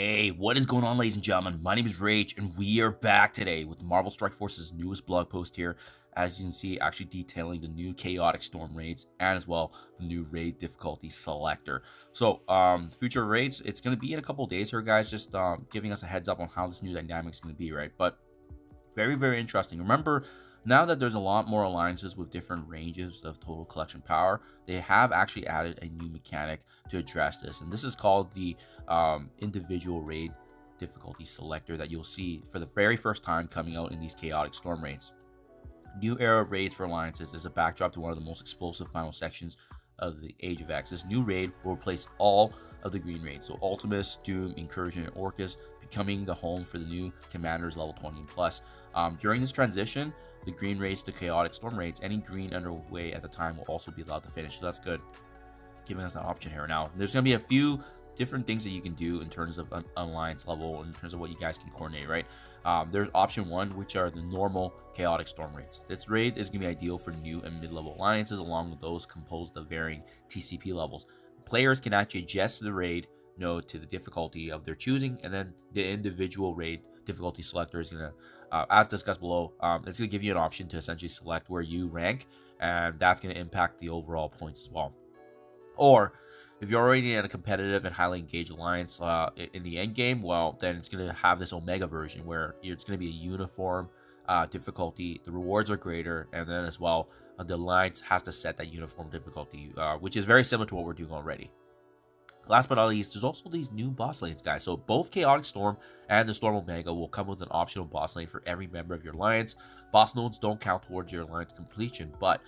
Hey, what is going on, ladies and gentlemen? My name is Rage, and we are back today with the Marvel Strike Force's newest blog post here. As you can see, actually detailing the new chaotic storm raids and as well the new raid difficulty selector. So, future raids, it's going to be in a couple of days here, guys. Just giving us a heads up on how this new dynamic is going to be, right? But very, very interesting. Remember, now that there's a lot more alliances with different ranges of total collection power, they have actually added a new mechanic to address this. And this is called the individual raid difficulty selector that you'll see for the very first time coming out in these chaotic storm raids. New era of raids for alliances is a backdrop to one of the most explosive final sections of the Age of X. This new raid will replace all of the green raids, so Ultimus, Doom, Incursion, and Orcus, becoming the home for the new commanders level 20 and plus. During this transition, the green raids to chaotic storm raids, any green underway at the time will also be allowed to finish, so that's good, giving us an option here. Now, there's going to be a few different things that you can do in terms of an alliance level, in terms of what you guys can coordinate, right? There's option 1, which are the normal chaotic storm raids. This raid is going to be ideal for new and mid-level alliances, along with those composed of varying TCP levels. Players can actually adjust the raid node to the difficulty of their choosing, and then the individual raid difficulty selector is going to, as discussed below, it's going to give you an option to essentially select where you rank, and that's going to impact the overall points as well. Or if you're already in a competitive and highly engaged alliance in the end game, well, then it's going to have this Omega version where it's going to be a uniform difficulty. The rewards are greater, and then as well, the alliance has to set that uniform difficulty, which is very similar to what we're doing already. Last but not least, there's also these new boss lanes, guys. So both Chaotic Storm and the Storm Omega will come with an optional boss lane for every member of your alliance. Boss nodes don't count towards your alliance completion, but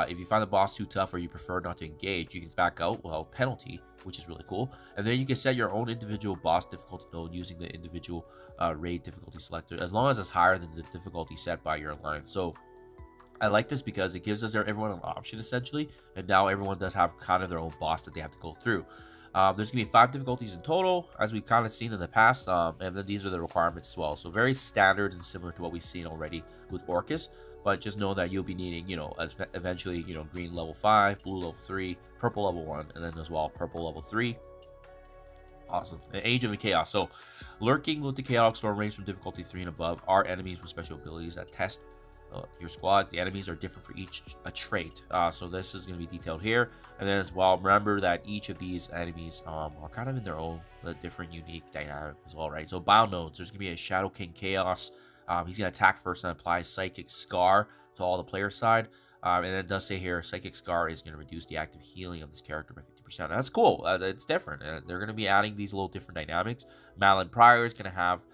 if you find the boss too tough or you prefer not to engage, you can back out without penalty, which is really cool. And then you can set your own individual boss difficulty node using the individual raid difficulty selector, as long as it's higher than the difficulty set by your alliance. So I like this because it gives us everyone an option essentially, and now everyone does have kind of their own boss that they have to go through. There's going to be 5 difficulties in total, as we've kind of seen in the past, and then these are the requirements as well. So very standard and similar to what we've seen already with Orcus, but just know that you'll be needing, eventually, green level 5, blue level 3, purple level 1, and then as well, purple level 3. Awesome. An Age of the Chaos. So, lurking with the Chaotic Storm range from difficulty 3 and above are enemies with special abilities that test your squads. The enemies are different for each trait, so this is going to be detailed here. And then as well, remember that each of these enemies are kind of in their own different unique dynamic as well, right? So bio nodes, there's going to be a Shadow King Chaos. He's going to attack first and apply Psychic Scar to all the player side, and then it does say here Psychic Scar is going to reduce the active healing of this character by 50%. That's cool. It's different. They're going to be adding these little different dynamics. Malin Prior is going to have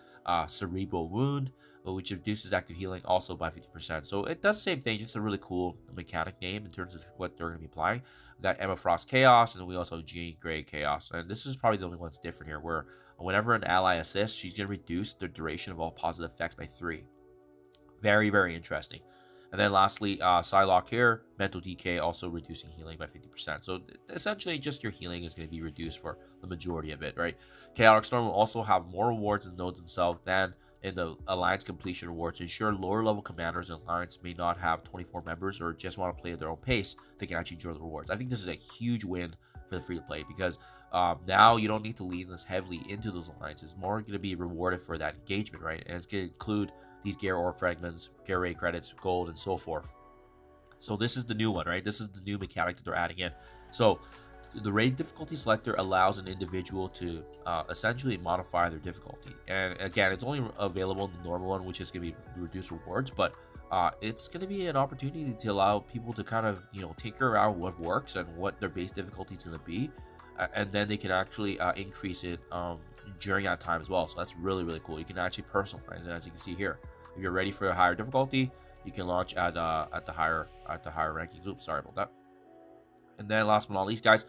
Cerebral Wound, which reduces active healing also by 50%. So it does the same thing, just a really cool mechanic name in terms of what they're going to be applying. We got Emma Frost Chaos, and then we also have Jean Grey Chaos. And this is probably the only one that's different here, where whenever an ally assists, she's going to reduce the duration of all positive effects by 3. Very, very interesting. And then lastly, Psylocke here, Mental Decay, also reducing healing by 50%. So essentially, just your healing is going to be reduced for the majority of it, right? Chaotic Storm will also have more rewards in the nodes themselves than in the Alliance completion rewards to ensure lower level commanders and Alliance may not have 24 members or just want to play at their own pace. They can actually enjoy the rewards. I think this is a huge win for the free-to-play because now you don't need to lean this heavily into those alliances. More going to be rewarded for that engagement, right? And it's going to include these Gear Orb fragments, Gear Ray credits, gold, and so forth. So this is the new one, right? This is the new mechanic that they're adding in. So the raid difficulty selector allows an individual to essentially modify their difficulty. And again, it's only available in the normal one, which is going to be reduced rewards, but it's going to be an opportunity to allow people to kind of, tinker around what works and what their base difficulty is going to be. And then they can actually increase it during that time as well. So that's really, really cool. You can actually personalize it, as you can see here. If you're ready for a higher difficulty, you can launch at the higher rankings. Oops, sorry about that. And then last but not least, guys,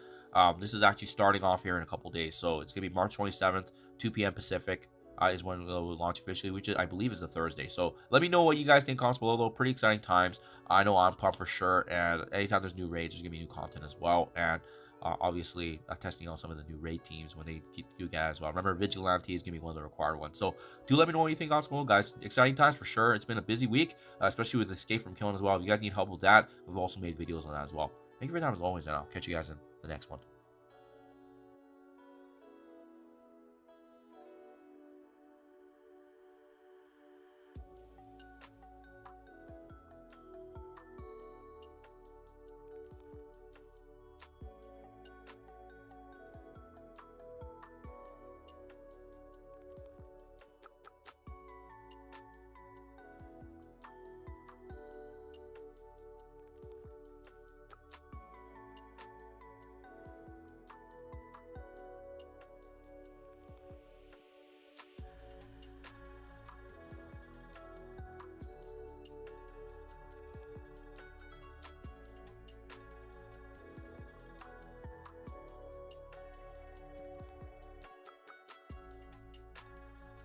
this is actually starting off here in a couple days. So it's going to be March 27th, 2 p.m. Pacific is when we'll launch officially, which I believe is the Thursday. So let me know what you guys think. Comments below, though. Pretty exciting times. I know I'm pumped for sure. And anytime there's new raids, there's going to be new content as well. And obviously testing out some of the new raid teams when they do that as well. Remember, Vigilante is going to be one of the required ones. So do let me know what you think on school, guys. Exciting times for sure. It's been a busy week, especially with Escape from Killing as well. If you guys need help with that, we've also made videos on that as well. Thank you for your time as always, and I'll catch you guys in the next one.